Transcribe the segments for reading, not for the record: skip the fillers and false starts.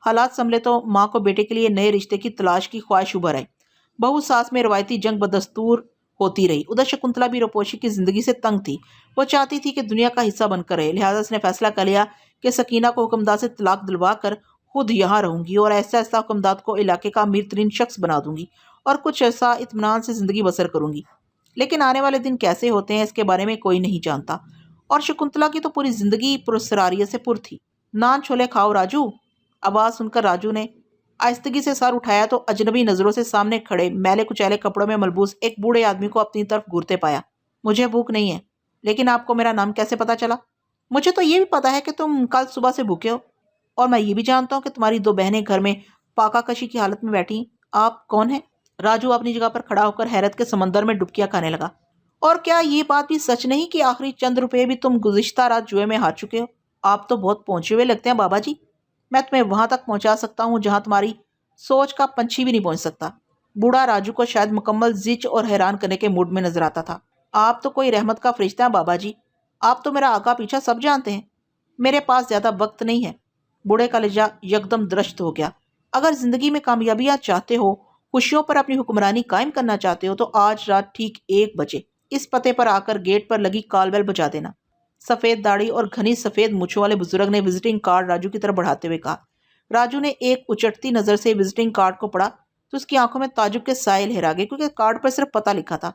हालात संभले तो माँ को बेटे के लिए नए रिश्ते की तलाश की ख्वाहिश उभर आई। बहू सास में रवायती जंग बदस्तूर होती रही। उधर शकुंतला भी रुपोशी की जिंदगी से तंग थी। वो चाहती थी कि दुनिया का हिस्सा बनकर रहे। लिहाजा उसने फैसला कर लिया कि सकीना को हुक्मदार से तलाक दिलवा कर खुद यहाँ रहूंगी और ऐसा ऐसा हुक्मदार को इलाके का अमीर तरीन शख्स बना दूंगी और कुछ ऐसा इत्मीनान से जिंदगी बसर करूंगी। लेकिन आने वाले दिन कैसे होते हैं इसके बारे में कोई नहीं जानता। और शकुंतला की तो पूरी जिंदगी पुरस्कारियत से पुर थी। नान छोले खाओ राजू। आवाज सुनकर राजू ने आहिस्तगी से सर उठाया तो अजनबी नजरों से सामने खड़े मैले कुचैले कपड़ों में मलबूस एक बूढ़े आदमी को अपनी तरफ घूरते पाया। मुझे भूख नहीं है, लेकिन आपको मेरा नाम कैसे पता चला? मुझे तो ये भी पता है कि तुम कल सुबह से भूखे हो, और मैं ये भी जानता हूँ कि तुम्हारी दो बहनें घर में पाकाकशी की हालत में बैठी। आप कौन है? राजू अपनी जगह पर खड़ा होकर हैरत के समंदर में डुबकियां खाने लगा। और क्या ये बात भी सच नहीं कि आखिरी चंद रुपए भी तुम गुज़िश्ता रात जुए में हार चुके हो? आप तो बहुत पहुंचे हुए लगते हैं बाबा जी। मैं तुम्हें वहां तक पहुंचा सकता हूँ जहां तुम्हारी सोच का पंछी भी नहीं पहुंच सकता। बूढ़ा राजू को शायद मुकम्मल जिच और हैरान करने के मूड में नजर आता था। आप तो कोई रहमत का फरिश्ता है बाबा जी। आप तो मेरा आगा पीछा सब जानते हैं। मेरे पास ज्यादा वक्त नहीं है। बूढ़े का लहजा यकदम दरश्त हो गया। अगर जिंदगी में कामयाबियां चाहते हो, खुशियों पर अपनी हुक्मरानी कायम करना चाहते हो, तो आज रात ठीक 1 बजे इस पते पर आकर गेट पर लगी कॉल बेल बजा देना। सफेद दाढ़ी और घनी सफेद मूछों वाले बुजुर्ग ने विजिटिंग कार्ड राजू की तरफ बढ़ाते हुए कहा। राजू ने एक उचटती नजर से विजिटिंग कार्ड को पढ़ा तो उसकी आंखों में ताजुब के साए लहरा गए, क्योंकि कार्ड पर सिर्फ पता लिखा था।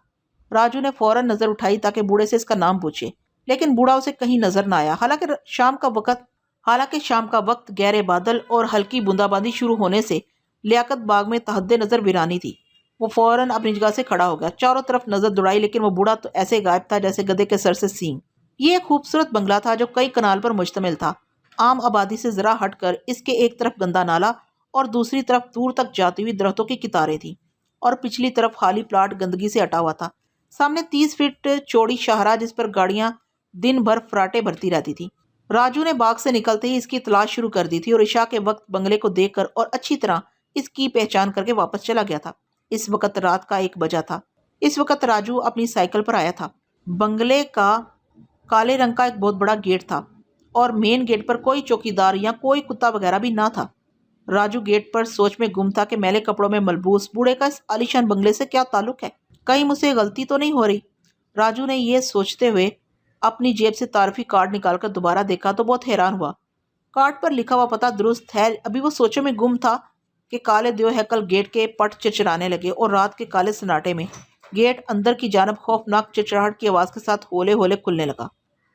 राजू ने फौरन नजर उठाई ताकि बूढ़े से इसका नाम पूछे, लेकिन बूढ़ा उसे कहीं नजर न आया। हालांकि शाम का वक्त गहरे बादल और हल्की बूंदाबांदी शुरू होने से लियाकत बाग में तहद्दे नजर वीरानी थी। वो फौरन अपनी जगह से खड़ा हो गया, चारों तरफ नजर दौड़ाई, लेकिन वो बूढ़ा तो ऐसे गायब था जैसे गधे के सर से सींग। ये एक खूबसूरत बंगला था जो कई कनाल पर मुश्तमिल था। आम आबादी से जरा हटकर इसके एक तरफ गंदा नाला और दूसरी तरफ दूर तक जाती हुई दरख्तों की कितारें थी, और पिछली तरफ खाली प्लाट गंदगी से हटा हुआ था। सामने 30 फीट चौड़ी शाहराह जिस पर गाड़ियां दिन भर फराटे भरती रहती थी। राजू ने बाग से निकलते ही इसकी तलाश शुरू कर दी थी और इशा के वक्त बंगले को देखकर और अच्छी तरह इसकी पहचान करके वापस चला गया था। इस वक्त रात का 1 बजा था। इस वक्त राजू अपनी साइकिल पर आया था। बंगले का काले रंग का एक बहुत बड़ा गेट था और मेन गेट पर कोई चौकीदार या कोई कुत्ता वगैरह भी ना था। राजू गेट पर सोच में गुम था कि मैले कपड़ों में मलबूस बूढ़े का इस आलीशान बंगले से क्या ताल्लुक है। कहीं मुझसे गलती तो नहीं हो रही। राजू ने यह सोचते हुए अपनी जेब से तारफी कार्ड निकालकर दोबारा देखा तो बहुत हैरान हुआ। कार्ड पर लिखा हुआ पता दुरुस्त है। अभी वो सोचों में गुम था कि काले देव हैकल गेट के पट चिरचिराने लगे और रात के काले सन्नाटे में गेट अंदर की जानब खौफनाक चिरचिराहट की आवाज के साथ होले होले खुलने लगा।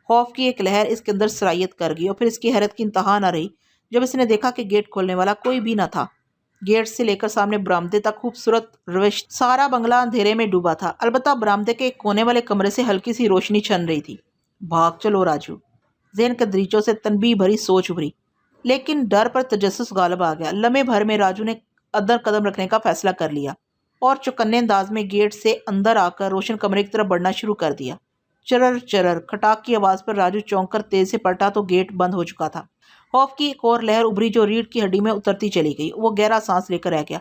खौफ की एक लहर इसके अंदर सरायत कर गई और फिर इसकी हैरत की इंतहा न रही जब इसने देखा कि गेट खोलने वाला कोई भी न था। गेट से लेकर सामने बरामदे तक खूबसूरत रविश सारा बंगला अंधेरे में डूबा था। अलबत्ता बरामदे के एक कोने वाले कमरे से हल्की सी रोशनी छन रही थी। भाग चलो राजू, ज़हन के दरीचों से तनबीह भरी सोच उभरी, लेकिन डर पर तजस्सुस गालिब आ गया। लम्हे भर में राजू ने अदर कदम रखने का फैसला कर लिया और चौकन्ने अंदाज में गेट से अंदर आकर रोशन कमरे की तरफ बढ़ना शुरू कर दिया। चरर चरर खटाक की आवाज पर राजू चौंक कर तेज से पलटा तो गेट बंद हो चुका था। खौफ की एक और लहर उभरी जो रीढ़ की हड्डी में उतरती चली गई। वो गहरा सांस लेकर रह गया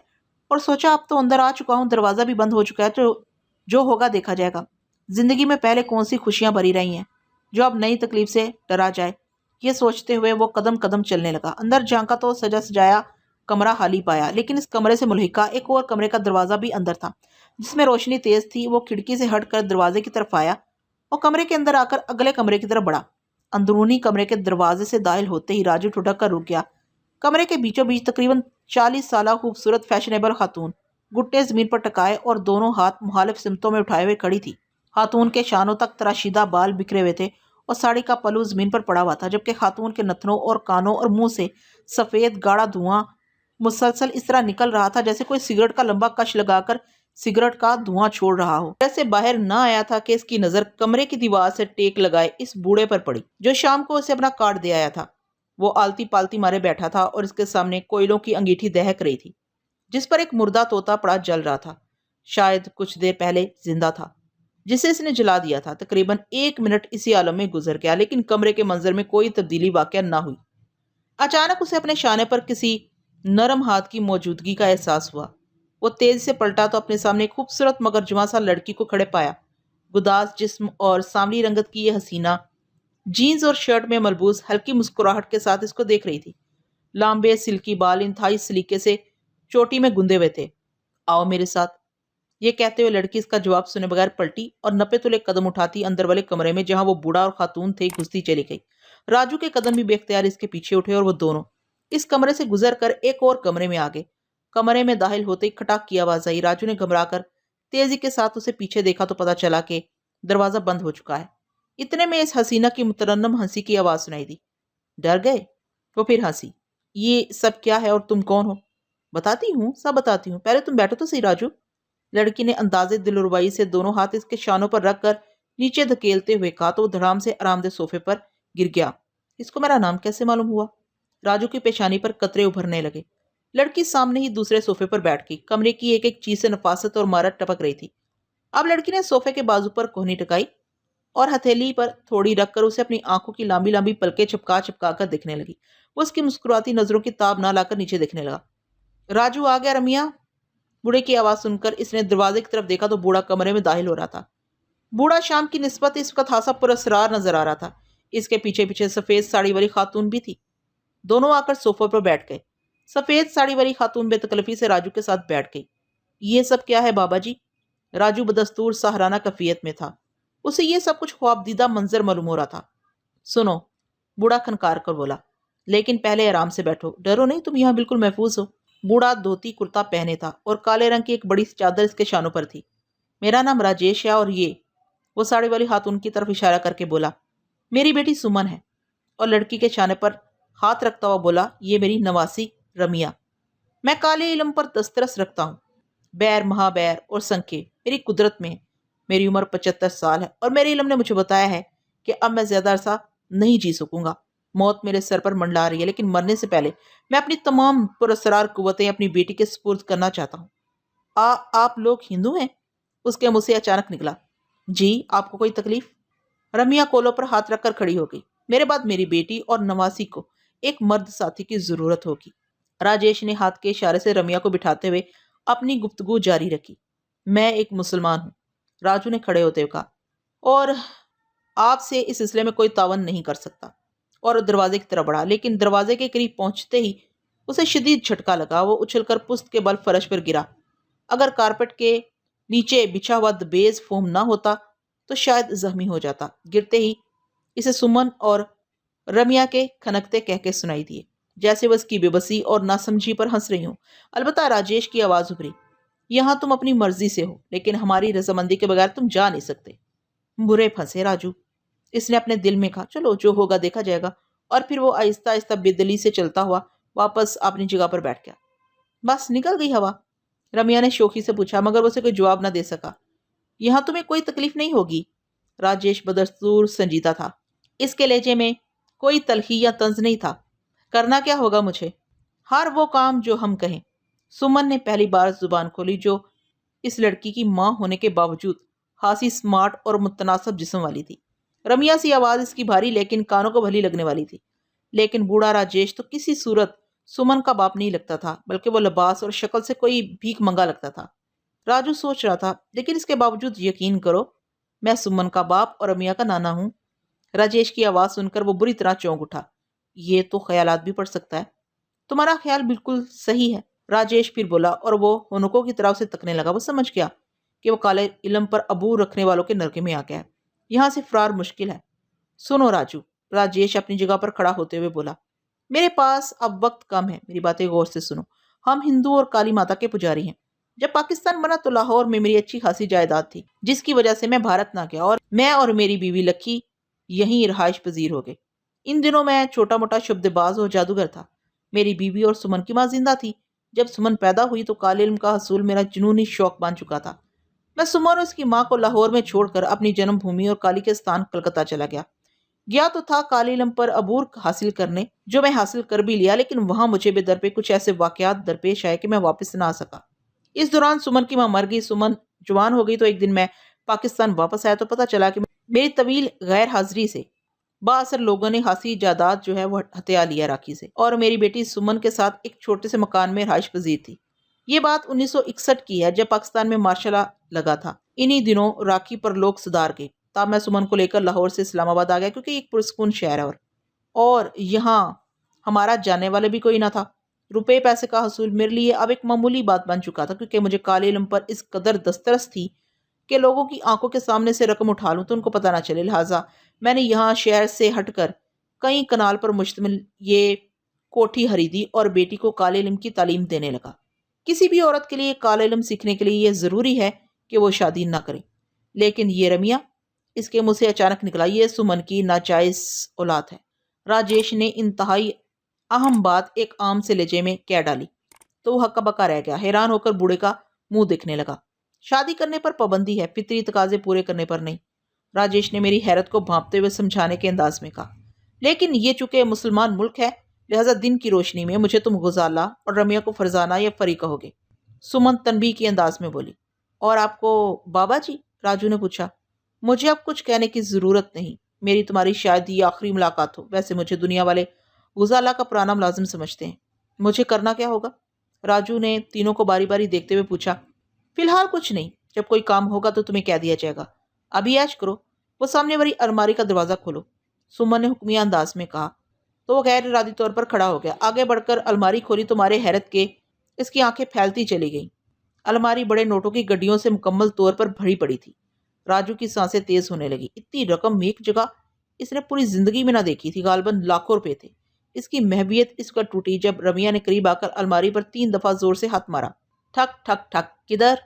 और सोचा, अब तो अंदर आ चुका हूँ, दरवाजा भी बंद हो चुका है, तो जो होगा देखा जाएगा। जिंदगी में पहले कौन सी खुशियां भरी रही हैं जो अब नई तकलीफ से डरा जाए। ये सोचते हुए वो कदम कदम चलने लगा। अंदर झांका तो सजा सजाया कमरा खाली पाया, लेकिन इस कमरे से मुल्हिका एक और कमरे का दरवाजा भी अंदर था जिसमें रोशनी तेज थी। वो खिड़की से हटकर दरवाजे की तरफ आया और कमरे के अंदर आकर अगले कमरे की तरफ बढ़ा। अंदरूनी कमरे के दरवाजे से दाखिल होते ही राजू ठुठक कर रुक गया। कमरे के बीचों बीच तकरीबन 40 साल खूबसूरत फैशनेबल खातून घुटने जमीन पर टकाए और दोनों हाथ मुखालिफ सिमतों में उठाए हुए खड़ी थी। खातून के शानों तक तराशीदा बाल बिखरे हुए थे और साड़ी का पल्लू जमीन पर पड़ा हुआ था, जबकि खातून के नथनों और कानों और मुंह से सफेद गाढ़ा धुआं मुसलसल इस तरह निकल रहा था जैसे कोई सिगरेट का लंबा कश लगाकर सिगरेट का धुआं छोड़ रहा हो। जैसे बाहर ना आया था कि इसकी नजर कमरे की दीवार से टेक लगाए इस बूढ़े पर पड़ी जो शाम को उसे अपना कार्ड दे आया था। वो आलती पालती मारे बैठा था और इसके सामने कोयलों की अंगीठी दहक रही थी जिस पर एक मुर्दा तोता पड़ा जल रहा था। शायद कुछ देर पहले जिंदा था, जिसे इसने जला दिया था। तकरीबन 1 मिनट इसी आलम में गुजर गया, लेकिन कमरे के मंजर में कोई तब्दीली वाकया ना हुई। अचानक उसे अपने शाने पर किसी नरम हाथ की मौजूदगी का एहसास हुआ। वो तेज से पलटा तो अपने सामने खूबसूरत मगर जुआ सा लड़की को खड़े पाया। गुदास जिस्म और सांवली रंगत की यह हसीना जीन्स और शर्ट में मलबूस हल्की मुस्कुराहट के साथ इसको देख रही थी। लांबे सिल्की बाल इंतहाई सलीके से चोटी में गुंदे हुए थे। आओ मेरे साथ। ये कहते हुए लड़की इसका जवाब सुने बगैर पलटी और 90 तुले कदम उठाती अंदर वाले कमरे में जहां वो बूढ़ा और खातून थे घुसती चली गई। राजू के कदम भी बेख्तियार इसके पीछे उठे और वो दोनों इस कमरे से गुजर कर एक और कमरे में आ गए। कमरे में दाखिल होते ही खटाक की आवाज आई। राजू ने घबराकर तेजी के साथ उसे पीछे देखा तो पता चला कि दरवाजा बंद हो चुका है। इतने में इस हसीना की मुतरन्नम हंसी की आवाज सुनाई दी। डर गए? वो फिर हंसी। ये सब क्या है और तुम कौन हो? बताती हूँ, सब बताती हूँ, पहले तुम बैठो तो सही राजू। लड़की ने अंदाजे दिलरुबाई से दोनों हाथ इसके शानों पर रखकर नीचे धकेलते हुए कहा तो वो धड़ाम से आरामदेह सोफे पर गिर गया। इसको मेरा नाम कैसे मालूम हुआ? राजू की पेशानी पर कतरे उभरने लगे। लड़की सामने ही दूसरे सोफे पर बैठ गई। कमरे की एक एक चीज से नफासत और मारत टपक रही थी। अब लड़की ने सोफे के बाजू पर कोहनी टकाई और हथेली पर थोड़ी रखकर उसे अपनी आंखों की लंबी लंबी पलकें चिपका चिपका कर दिखने लगी। वो उसकी मुस्कुराती नजरों की ताब ना लाकर नीचे देखने लगा। राजू आ गया रमिया। बूढ़े की आवाज सुनकर इसने दरवाजे की तरफ देखा तो बूढ़ा कमरे में दाखिल हो रहा था। बूढ़ा शाम की निस्बत इस वक्त खासा पुरस्कार नजर आ रहा था। इसके पीछे पीछे सफेद साड़ी वाली खातून भी थी। दोनों आकर सोफे पर बैठ गए। सफेद साड़ी वाली खातून बेतकल्लफी से राजू के साथ बैठ गई। ये सब क्या है बाबा जी? राजू बदस्तूर सहाराना कफियत में था। उसे ये सब कुछ ख्वाबदीदा मंजर मालूम हो रहा था। सुनो, बूढ़ा खनकार कर बोला, लेकिन पहले आराम से बैठो, डरो नहीं, तुम यहाँ बिल्कुल महफूज हो। बूढ़ा धोती कुर्ता पहने था और काले रंग की एक बड़ी सी चादर इसके शानों पर थी। मेरा नाम राजेश है और ये, वो साड़ी वाली खातून की तरफ इशारा करके बोला, मेरी बेटी सुमन है। और लड़की के शाने पर हाथ रखता हुआ बोला, ये मेरी नवासी रमिया। मैं काले इल्म पर दस्तरस रखता हूँ। बैर महाबैर और संख्य मेरी कुदरत में है। मेरी उम्र 75 साल है और मेरे इल्म ने मुझे बताया है कि अब मैं ज्यादा अरसा नहीं जी सकूंगा। मौत मेरे सर पर मंडला रही है, लेकिन मरने से पहले मैं अपनी तमाम पुरस्कार कुव्वतें अपनी बेटी के सुपुर्द करना चाहता हूँ। आप लोग हिंदू हैं? उसके मुंह से अचानक निकला। जी, आपको कोई तकलीफ? रमिया कोलों पर हाथ रखकर खड़ी हो गई। मेरे बाद मेरी बेटी और नवासी को एक मर्द साथी की जरूरत होगी। राजेश ने हाथ के इशारे से रमिया को बिठाते हुए अपनी गुफ्तगू जारी रखी। मैं एक मुसलमान हूँ, राजू ने खड़े होते हुए कहा, और आपसे इस सिलसिले में कोई तावन नहीं कर सकता। और दरवाजे की तरफ बढ़ा, लेकिन दरवाजे के करीब पहुंचते ही उसे शदीद झटका लगा। वो उछलकर पुस्त के बल फर्श पर गिरा। अगर कारपेट के नीचे बिछा हुआ दबेज फोम ना होता तो शायद जख्मी हो जाता। गिरते ही इसे सुमन और रमिया के खनकते कहके सुनाई दिए, जैसे वह उसकी बेबसी और नासमझी पर हंस रही हूं। अलबत्ता राजेश की आवाज उभरी, यहां तुम अपनी मर्जी से हो, लेकिन हमारी रजामंदी के बगैर तुम जा नहीं सकते। बुरे फंसे राजू, इसने अपने दिल में कहा। चलो, जो होगा देखा जाएगा। और फिर वो आहिस्ता आहिस्ता बेदली से चलता हुआ वापस अपनी जगह पर बैठ गया। बस निकल गई हवा? रमिया ने शोखी से पूछा, मगर वो उसे कोई जवाब न दे सका। यहां तुम्हें कोई तकलीफ नहीं होगी? राजेश बदस्तूर संजीदा था। इसके लहजे में कोई तलखी या तंज नहीं था। करना क्या होगा मुझे? हर वो काम जो हम कहें। सुमन ने पहली बार जुबान खोली, जो इस लड़की की मां होने के बावजूद खासी स्मार्ट और मुतनासिब जिस्म वाली थी। रमिया सी आवाज इसकी भारी लेकिन कानों को भली लगने वाली थी। लेकिन बूढ़ा राजेश तो किसी सूरत सुमन का बाप नहीं लगता था, बल्कि वो लिबास और शक्ल से कोई भीख मंगा लगता था। राजू सोच रहा था, लेकिन इसके बावजूद यकीन करो, मैं सुमन का बाप और रमिया का नाना हूं। राजेश की आवाज सुनकर वो बुरी तरह चौंक उठा। ये तो ख्यालात भी पड़ सकता है। तुम्हारा ख्याल बिल्कुल सही है, राजेश फिर बोला, और वो हुनकों की तरह उसे तकने लगा। वो समझ गया कि वो काले इल्म पर अबूर रखने वालों के नरके में आ गया है। यहां से फरार मुश्किल है। सुनो राजू, राजेश अपनी जगह पर खड़ा होते हुए बोला, मेरे पास अब वक्त कम है, मेरी बातें गौर से सुनो। हम हिंदू और काली माता के पुजारी हैं। जब पाकिस्तान बना तो लाहौर में मेरी अच्छी खासी जायदाद थी, जिसकी वजह से मैं भारत ना गया और मैं और मेरी बीवी लक्की यहीं रहाइश पजीर हो गए। इन दिनों मैं छोटा मोटा शब्दबाज और जादूगर था। मेरी बीवी और सुमन की माँ जिंदा थी। जब सुमन पैदा हुई तो काले इल्म का हसूल मेरा जुनूनी शौक बन चुका था। मैं सुमन और उसकी माँ को लाहौर में छोड़कर अपनी जन्मभूमि और काली के स्थान कलकत्ता चला गया तो था काले इल्म पर अबूर हासिल करने, जो मैं हासिल कर भी लिया, लेकिन वहां मुझे बेदरपे कुछ ऐसे वाकयात दरपेश आए कि मैं वापस ना आ सका। इस दौरान सुमन की माँ मर गई। सुमन जवान हो गई तो एक दिन मैं पाकिस्तान वापस आया तो पता चला कि मेरी तवील गैर हाजिरी से बाअसर लोगों ने खासी जायदाद जो है वो हथिया लिया राखी से, और मेरी बेटी सुमन के साथ एक छोटे से मकान में रहाइश पजीर थी। ये बात 1961 की है, जब पाकिस्तान में मार्शल लगा था। इन्हीं दिनों राखी पर लोग सुधार गए। तब मैं सुमन को लेकर लाहौर से इस्लामाबाद आ गया, क्योंकि एक पुरस्कून शहर है और यहाँ हमारा जानने वाला भी कोई ना था। रुपए पैसे का हसूल मेरे लिए अब एक मामूली बात बन चुका था, क्योंकि मुझे काले इल्म पर इस कदर दस्तरस थी कि लोगों की आंखों के सामने से रकम उठा लूं तो उनको पता ना चले। लिहाजा मैंने यहाँ शहर से हटकर कई कनाल पर मुश्तमिल ये कोठी खरीदी और बेटी को काले इल्म की तालीम देने लगा। किसी भी औरत के लिए काले इल्म सीखने के लिए यह ज़रूरी है कि वो शादी ना करे, लेकिन ये रमिया, इसके मुंह से अचानक निकला, ये सुमन की नाजायज औलाद है। राजेश ने इंतहाई अहम बात एक आम से लहजे में कह डाली तो वो हक्का बक्का रह गया। हैरान होकर बूढ़े का मुंह देखने लगा। शादी करने पर पाबंदी है, फितरी तकाजे पूरे करने पर नहीं, राजेश ने मेरी हैरत को भांपते हुए समझाने के अंदाज में कहा। लेकिन ये चूंकि मुसलमान मुल्क है, लिहाजा दिन की रोशनी में मुझे तुम गुजाला और रमिया को फरजाना या फरी कहोगे, सुमन तनबीह के अंदाज में बोली। और आपको बाबा जी? राजू ने पूछा। मुझे अब कुछ कहने की जरूरत नहीं, मेरी तुम्हारी शायद ये आखिरी मुलाकात हो। वैसे मुझे दुनिया वाले गुजाला का पुराना मुलाजिम समझते हैं। मुझे करना क्या होगा? राजू ने तीनों को बारी बारी देखते हुए पूछा। फिलहाल कुछ नहीं, जब कोई काम होगा तो तुम्हें कह दिया जाएगा। अभी ऐश करो, वो सामने वाली अलमारी का दरवाजा खोलो, सुमन ने हुक्मिया अंदाज में कहा। तो वो गैर इरादी तौर पर खड़ा हो गया। आगे बढ़कर अलमारी खोली तो मारे हैरत के इसकी आंखें फैलती चली गईं। अलमारी बड़े नोटों की गड्डियों से मुकम्मल तौर पर भरी पड़ी थी। राजू की सांसें तेज होने लगी। इतनी रकम एक जगह इसने पूरी जिंदगी में ना देखी थी। गालबन लाखों रुपए थे। इसकी महवियत इस पर टूटी जब रमिया ने करीब आकर अलमारी पर 3 दफा जोर से हाथ मारा। ठक ठक ठक। किधर?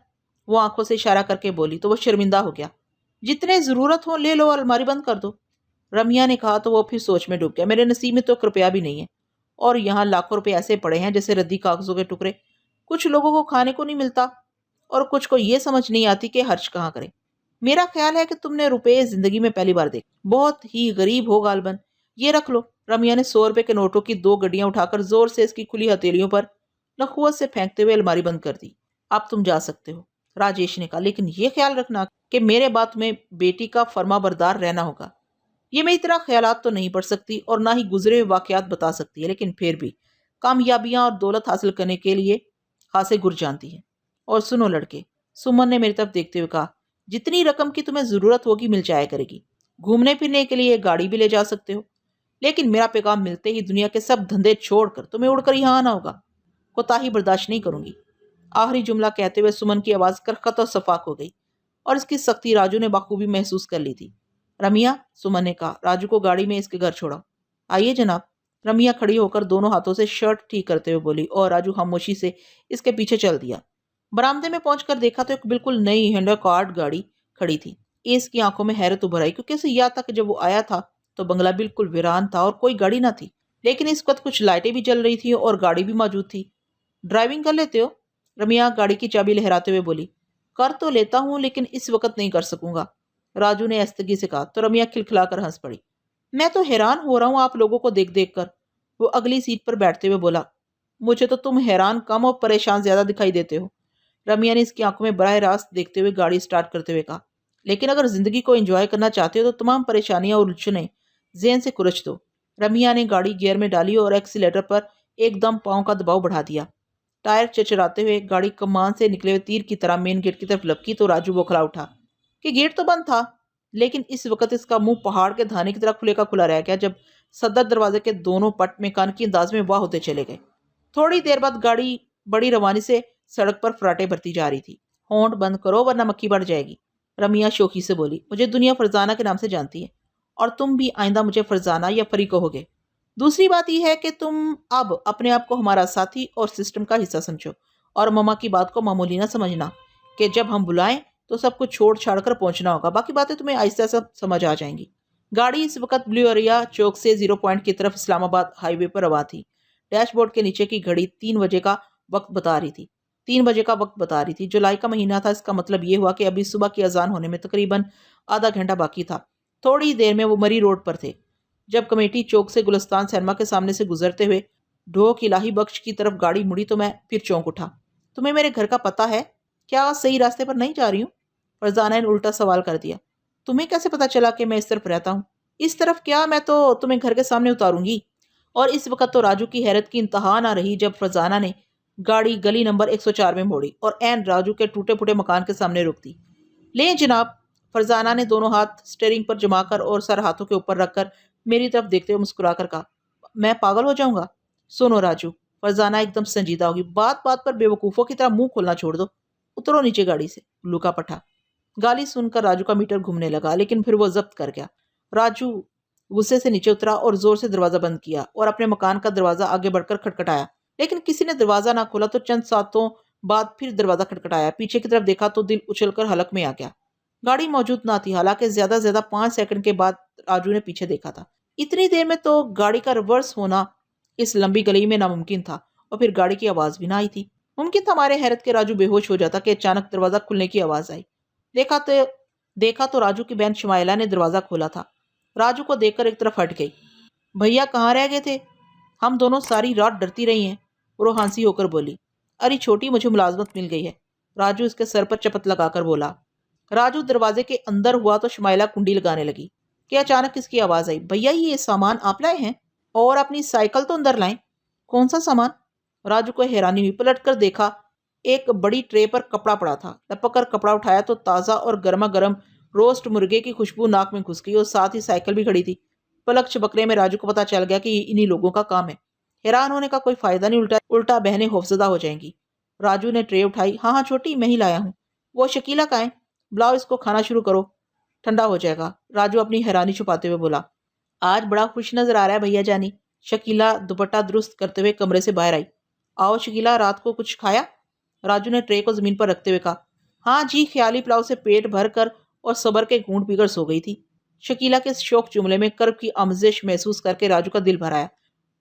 वो आंखों से इशारा करके बोली तो वो शर्मिंदा हो गया। जितने जरूरत हो ले लो, अलमारी बंद कर दो, रमिया ने कहा तो वो फिर सोच में डूब गया। मेरे नसीब में तो 1 रुपया भी नहीं है, और यहाँ लाखों रुपए ऐसे पड़े हैं जैसे रद्दी कागजों के टुकड़े। कुछ लोगों को खाने को नहीं मिलता और कुछ को ये समझ नहीं आती कि खर्च कहाँ करें। मेरा ख्याल है कि तुमने रुपए जिंदगी में पहली बार देखे। बहुत ही गरीब हो गालबन। ये रख लो। रमिया ने 100 रुपए के नोटों की 2 गड्डियां उठाकर जोर से इसकी खुली हथेलियों पर नखुवत से फेंकते हुए अलमारी बंद कर दी। अब तुम जा सकते हो, राजेश ने कहा, लेकिन ये ख्याल रखना कि मेरे बात में बेटी का फर्माबरदार रहना होगा। ये मेरी तरह ख्यालात तो नहीं पढ़ सकती और ना ही गुजरे हुए वाकयात बता सकती है, लेकिन फिर भी कामयाबियां और दौलत हासिल करने के लिए खासे गुर जानती है। और सुनो लड़के, सुमन ने मेरी तरफ देखते हुए कहा, जितनी रकम की तुम्हें जरूरत होगी मिल जाया करेगी। घूमने फिरने के लिए गाड़ी भी ले जा सकते हो, लेकिन मेरा पैगाम मिलते ही दुनिया के सब धंधे छोड़कर तुम्हें उड़कर यहाँ आना होगा। कोताही बर्दाश्त नहीं करूंगी। आखिरी जुमला कहते हुए सुमन की आवाज करखत और सफाक हो गई और इसकी सख्ती राजू ने बखूबी महसूस कर ली थी। रमिया, सुमन ने कहा, राजू को गाड़ी में इसके घर छोड़ा। आइए जनाब। रमिया खड़ी होकर दोनों हाथों से शर्ट ठीक करते हुए बोली और राजू खामोशी से इसके पीछे चल दिया। बरामदे में पहुंचकर देखा तो एक बिल्कुल नई होंडा कार्ड गाड़ी खड़ी थी। इसकी आंखों में हैरत उभर आई, क्योंकि इसे याद था कि जब वो आया था तो बंगला बिल्कुल वीरान था और कोई गाड़ी ना थी, लेकिन इस वक्त कुछ लाइटें भी जल रही थी और गाड़ी भी मौजूद थी। ड्राइविंग कर लेते हो? रमिया गाड़ी की चाबी लहराते हुए बोली। कर तो लेता हूँ, लेकिन इस वक्त नहीं कर सकूंगा, राजू ने ऐस्तगी से कहा। तो रमिया खिलखिलाकर हंस पड़ी। मैं तो हैरान हो रहा हूँ आप लोगों को देख देख कर, वो अगली सीट पर बैठते हुए बोला। मुझे तो तुम हैरान कम और परेशान ज्यादा दिखाई देते हो, रमिया ने इसकी आंखों में बराह रास्त देखते हुए गाड़ी स्टार्ट करते हुए कहा। लेकिन अगर जिंदगी को एंजॉय करना चाहते हो तो तमाम परेशानियां और उलझनें जेन से कुरच दो। रमिया ने गाड़ी गियर में डाली और एक्सीलेटर पर एकदम पांव का दबाव बढ़ा दिया। टायर चचराते हुए गाड़ी कमान से निकले हुए तीर की तरह मेन गेट की तरफ लपकी तो राजू बौखला उठा कि गेट तो बंद था, लेकिन इस वक्त इसका मुंह पहाड़ के धाने की तरह खुले का खुला रह गया जब सदर दरवाजे के दोनों पट मेकानिकी अंदाज में वाह होते चले गए। थोड़ी देर बाद गाड़ी बड़ी रवानी से सड़क पर फराटे भरती जा रही थी। होंठ बंद करो वरना मक्खी बढ़ जाएगी, रमिया शोखी से बोली। मुझे दुनिया फरजाना के नाम से जानती है और तुम भी आइंदा मुझे फरजाना या फरी कहोगे। दूसरी बात यह है कि तुम अब अपने आप को हमारा साथी और सिस्टम का हिस्सा समझो और ममा की बात को मामूली ना समझना कि जब हम बुलाएं तो सब कुछ छोड़ छाड़ कर पहुंचना होगा। बाकी बातें तुम्हें आहिस्ता सब समझ आ जाएंगी। गाड़ी इस वक्त ब्लू एरिया चौक से 0 पॉइंट की तरफ इस्लामाबाद हाईवे पर रवा थी। डैशबोर्ड के नीचे की घड़ी 3 बजे का वक्त बता रही थी। 3 बजे का वक्त बता रही थी। जुलाई का महीना था, इसका मतलब ये हुआ कि अभी सुबह की अजान होने में तकरीबन आधा घंटा बाकी था। थोड़ी देर में वो मरी रोड पर थे। जब कमेटी चौक से गुलस्तान सिनेमा के सामने से गुजरते हुए ढोक इलाही बख्श की तरफ गाड़ी मुड़ी तो मैं फिर चौंक उठा। तुम्हें मेरे घर का पता है? क्या सही रास्ते पर नहीं जा रही हूँ? फरजाना ने उल्टा सवाल कर दिया। तुम्हें कैसे पता चला कि मैं इस तरफ रहता हूँ? इस तरफ क्या, मैं तो तुम्हें घर के सामने उतारूंगी। और इस वक्त तो राजू की हैरत की इंतहा ना रही जब फरजाना ने गाड़ी गली नंबर 104 में मोड़ी और एन राजू के टूटे फूटे मकान के सामने रोक दी। ले जनाब, फरजाना ने दोनों हाथ स्टीयरिंग पर जमाकर और सर हाथों के ऊपर रखकर मेरी तरफ देखते हुए मुस्कुराकर कहा। मैं पागल हो जाऊंगा? सुनो राजू, फरजाना एकदम संजीदा होगी, बात बात पर बेवकूफ़ों की तरह मुंह खोलना छोड़ दो। उतरो नीचे गाड़ी से, उल्लू का पठा। गाली सुनकर राजू का मीटर घूमने लगा, लेकिन फिर वो जब्त कर गया। राजू गुस्से से नीचे उतरा और जोर से दरवाजा बंद किया और अपने मकान का दरवाजा आगे बढ़कर खटखटाया, लेकिन किसी ने दरवाजा ना खोला तो चंद सातों बाद फिर दरवाजा खटखटाया। पीछे की तरफ देखा तो दिल उछलकर हलक में आ गया। गाड़ी मौजूद ना थी, हालांकि ज्यादा से ज्यादा 5 सेकंड के बाद राजू ने पीछे देखा था। इतनी देर में तो गाड़ी का रिवर्स होना इस लंबी गली में नामुमकिन था, और फिर गाड़ी की आवाज भी ना आई थी। मुमकिन था हमारे हैरत के राजू बेहोश हो जाता कि अचानक दरवाजा खुलने की आवाज आई। देखा तो राजू की बहन शुमाइला ने दरवाजा खोला था। राजू को देखकर एक तरफ हट गई। भैया कहाँ रह गए थे? हम दोनों सारी रात डरती रही हैं, वो हंसी होकर बोली। अरे छोटी, मुझे मुलाजमत मिल गई है, राजू इसके सर पर चपत लगाकर बोला। राजू दरवाजे के अंदर हुआ तो शुमाइला कुंडी लगाने लगी कि अचानक इसकी आवाज आई, भैया ये सामान आप लाए हैं? और अपनी साइकिल तो अंदर लाएं। कौन सा सामान? राजू को हैरानी हुई। पलट कर देखा, एक बड़ी ट्रे पर कपड़ा पड़ा था। लपक कर कपड़ा उठाया तो ताज़ा और गर्मा गर्म रोस्ट मुर्गे की खुशबू नाक में घुस गई, और साथ ही साइकिल भी खड़ी थी। पलक झपकने में राजू को पता चल गया कि इन्हीं लोगों का काम है। हैरान होने का कोई फायदा नहीं, उल्टा उल्टा बहनें खौफजदा हो जाएंगी। राजू ने ट्रे उठाई। हाँ हाँ छोटी, मैं ही लाया हूँ। वो शकीला का है, बुलाओ इसको, खाना शुरू करो, ठंडा हो जाएगा, राजू अपनी हैरानी छुपाते हुए बोला। आज बड़ा खुश नजर आ रहा है भैया जानी। शकीला दुपट्टा दुरुस्त करते हुए कमरे से बाहर आई। आओ शकीला, रात को कुछ खाया? राजू ने ट्रे को जमीन पर रखते हुए कहा। हाँ जी, ख्याली पुलाव से पेट भर कर और सबर के घूंट पीकर सो गई थी। शकीला के इस शौक जुमले में कर्ब की आमजिश महसूस करके राजू का दिल भर आया।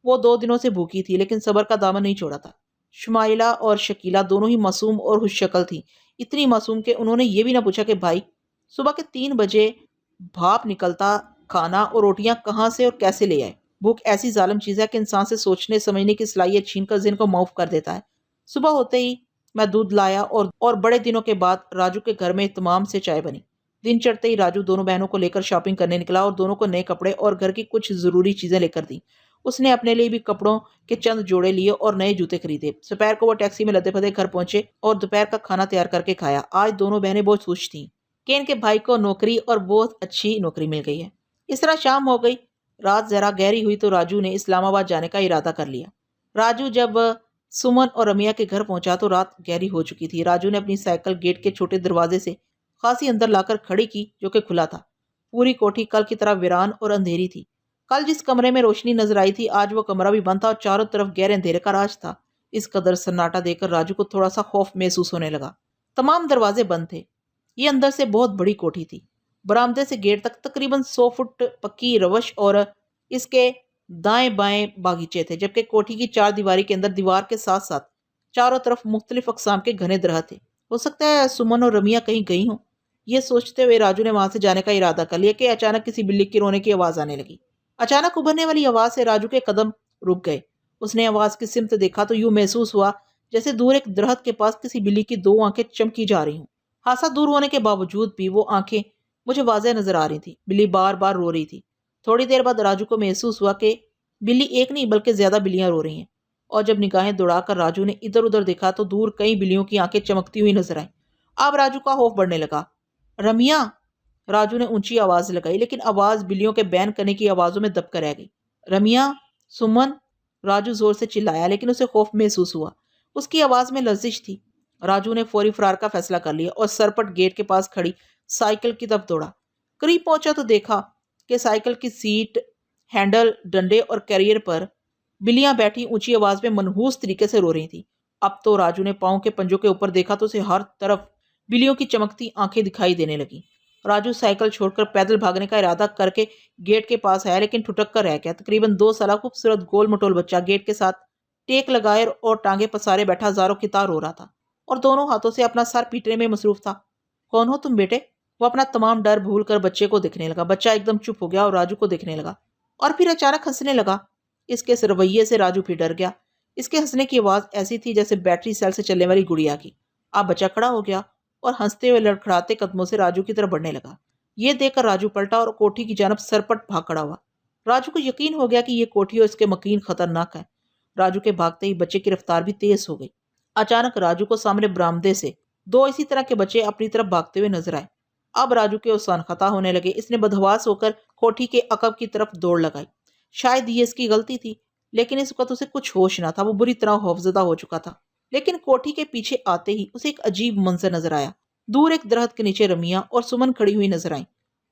वो 2 दिनों से भूखी थी, लेकिन सबर का दामन नहीं छोड़ा था। शुमाइला और शकीला दोनों ही मासूम और खुशशक्ल थी। इतनी मासूम कि उन्होंने ये भी ना पूछा कि भाई सुबह के 3 बजे भाप निकलता खाना और रोटियां कहाँ से और कैसे ले आए। भूख ऐसी जालिम चीज है कि इंसान से सोचने समझने की सलाहियत छीनकर जिन को माफ कर देता है। सुबह होते ही मैं दूध लाया और बड़े दिनों के बाद राजू के घर में तमाम से चाय बनी। दिन चढ़ते ही राजू दोनों बहनों को लेकर शॉपिंग करने निकला और दोनों को नए कपड़े और घर की कुछ जरूरी चीजें लेकर दी। उसने अपने लिए भी कपड़ों के चंद जोड़े लिए और नए जूते खरीदे। दोपहर को वो टैक्सी में लदे फदे घर पहुंचे और दोपहर का खाना तैयार करके खाया। आज दोनों बहनें बहुत खुश थीं कि इनके भाई को नौकरी और बहुत अच्छी नौकरी मिल गई है। इस तरह शाम हो गई। रात जरा गहरी हुई तो राजू ने इस्लामाबाद जाने का इरादा कर लिया। राजू जब सुमन और रमिया के घर पहुंचा तो रात गहरी हो चुकी थी। राजू ने अपनी साइकिल गेट के छोटे दरवाजे से खासी अंदर लाकर खड़ी की, जो कि खुला था। पूरी कोठी कल की तरह वीरान और अंधेरी थी। कल जिस कमरे में रोशनी नजर आई थी, आज वो कमरा भी बंद था और चारों तरफ गहरे अंधेरे का राज था। इस कदर सन्नाटा देखकर राजू को थोड़ा सा खौफ महसूस होने लगा। तमाम दरवाजे बंद थे। ये अंदर से बहुत बड़ी कोठी थी। बरामदे से गेट तक तकरीबन 100 फुट पक्की रवश और इसके दाएं बाएं बागीचे थे, जबकि कोठी की 4 दीवारी के अंदर दीवार के साथ साथ चारों तरफ मुख्तलिफ अकसाम के घने दरख्त थे। हो सकता है सुमन और रमिया कहीं गई हों। ये सोचते हुए राजू ने वहां से जाने का इरादा कर लिया कि अचानक किसी बिल्ली की रोने की आवाज आने लगी। अचानक उभरने वाली आवाज से राजू के कदम रुक गए। उसने आवाज की सिमत देखा तो यूं महसूस हुआ जैसे दूर एक दरख्त के पास किसी बिल्ली की 2 आंखें चमकी जा रही हों। हादसा दूर होने के बावजूद भी वो आंखें मुझे वाज़ेह नजर आ रही थी। बिल्ली बार बार रो रही थी। थोड़ी देर बाद राजू को महसूस हुआ कि बिल्ली एक नहीं बल्कि ज्यादा बिल्लियां रो रही हैं, और जब निगाहें दौड़ाकर राजू ने इधर उधर देखा तो दूर कई बिल्लियों की आंखें चमकती हुई नजर आई। अब राजू का खौफ बढ़ने लगा। रमिया, राजू ने ऊंची आवाज लगाई, लेकिन आवाज बिल्लियों के बैन करने की आवाजों में दबकर रह गई। रमिया, सुमन, राजू जोर से चिल्लाया, लेकिन उसे खौफ महसूस हुआ। उसकी आवाज में लर्जिश थी। राजू ने फौरी फरार का फैसला कर लिया और सरपट गेट के पास खड़ी साइकिल की तरफ दौड़ा। करीब पहुंचा तो देखा कि साइकिल की सीट, हैंडल, डंडे और कैरियर पर बिल्लियां बैठी ऊंची आवाज में मनहूस तरीके से रो रही थी। अब तो राजू ने पांव के पंजों के ऊपर देखा तो उसे हर तरफ बिल्लियों की चमकती आंखें दिखाई देने लगी। राजू साइकिल छोड़कर पैदल भागने का इरादा करके गेट के पास आया, लेकिन ठुटक कर रह गया। तकरीबन 2 साल खूबसूरत गोल मटोल बच्चा गेट के साथ टेक लगाए और टांगे पसारे बैठा जारो की तार रो रहा था और दोनों हाथों से अपना सर पीटने में मसरूफ था। कौन हो तुम बेटे? वो अपना तमाम डर भूल कर बच्चे को देखने लगा। बच्चा एकदम चुप हो गया और राजू को देखने लगा और फिर अचानक हंसने लगा। इसके इस रवैये से राजू फिर डर गया। इसके हंसने की आवाज ऐसी थी जैसे बैटरी सेल से चलने वाली गुड़िया की। अब बच्चा खड़ा हो गया और हंसते हुए लड़खड़ाते कदमों से राजू की तरफ बढ़ने लगा। ये देखकर राजू पलटा और कोठी की जानब सरपट भाग खड़ा हुआ। राजू को यकीन हो गया कि ये कोठी और इसके मकीन खतरनाक है। राजू के भागते ही बच्चे की रफ्तार भी तेज हो गई। अचानक राजू को सामने बरामदे से 2 इसी तरह के बच्चे अपनी तरफ भागते हुए नजर आए। अब राजू के उसान खता होने लगे। इसने बदहवास होकर कोठी के अकब की तरफ दौड़ लगाई। शायद ये इसकी गलती थी, लेकिन इस वक्त उसे कुछ होश ना था। वो बुरी तरह खौफजदा हो चुका था। लेकिन कोठी के पीछे आते ही उसे एक अजीब मंजर नजर आया। दूर एक दरख्त के नीचे रमिया और सुमन खड़ी हुई नजर आई।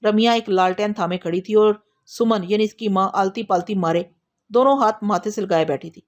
रमिया एक लालटेन थामे खड़ी थी और सुमन यानी इसकी माँ आलती पालती मारे दोनों हाथ माथे से लगाए बैठी थी।